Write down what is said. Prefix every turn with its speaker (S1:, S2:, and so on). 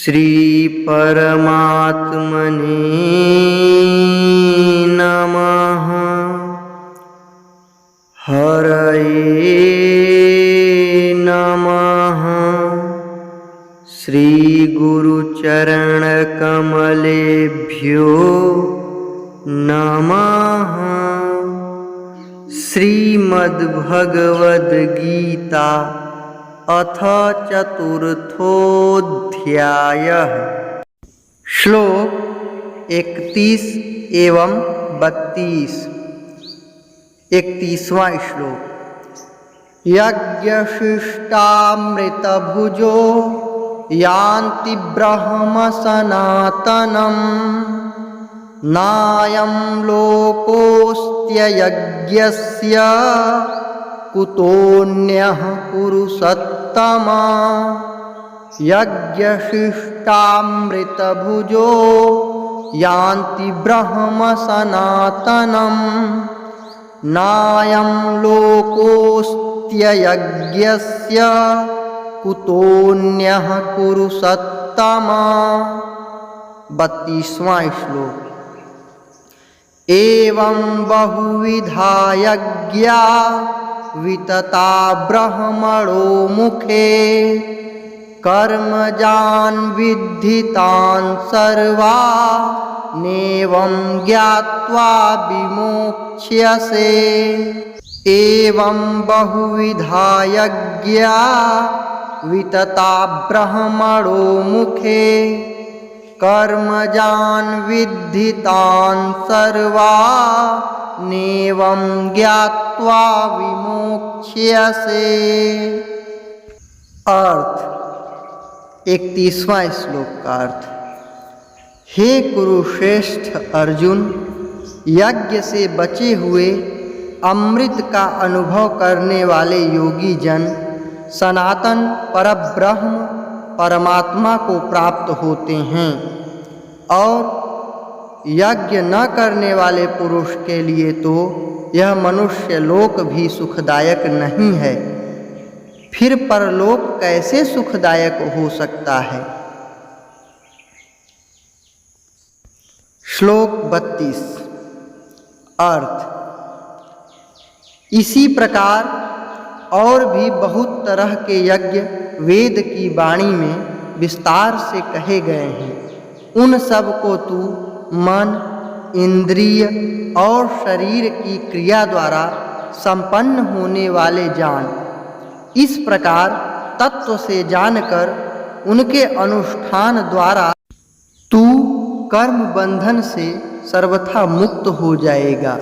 S1: श्री परमात्मने नमः। हरये नमः। श्री गुरुचरण कमलेभ्यो नमः। श्रीमद्भगवद्गीता अथ चतुर्थोऽध्यायः। श्लोक 31 एवं 32। 31वां श्लोक। यज्ञशिष्टामृतभुजो यान्ति ब्रह्म सनातनम् नायं लोकोऽस्त्ययज्ञस्य कुतोऽन्यः पुरुषोत्तमा। यज्ञशिष्टामृतभुजो यान्ति ब्रह्म सनातनम् नायं लोकोऽस्त्ययज्ञस्य कुतोऽन्यः पुरुषोत्तमा। 32वां श्लोक। एवं बहुविधा यज्ञा वितता ब्रह्मणो मुखे कर्मजान् विद्धितान् सर्वानेवं ज्ञात्वा विमोक्ष्यसे। एवं बहुविधा यज्ञा वितता ब्रह्मणो मुखे कर्मजान् विद्धितान् सर्वानेवं ज्ञात्वा विमोक्ष्यसे। अर्थ। 31वां श्लोक का अर्थ। हे कुरुश्रेष्ठ अर्जुन, यज्ञ से बचे हुए अमृत का अनुभव करने वाले योगी जन सनातन परब्रह्म परमात्मा को प्राप्त होते हैं और यज्ञ न करने वाले पुरुष के लिए तो यह मनुष्य लोक भी सुखदायक नहीं है, फिर परलोक कैसे सुखदायक हो सकता है। श्लोक 32। अर्थ। इसी प्रकार और भी बहुत तरह के यज्ञ वेद की वाणी में विस्तार से कहे गए हैं। उन सब को तू मन, इंद्रिय और शरीर की क्रिया द्वारा संपन्न होने वाले जान। इस प्रकार तत्व से जानकर उनके अनुष्ठान द्वारा तू कर्म बंधन से सर्वथा मुक्त हो जाएगा।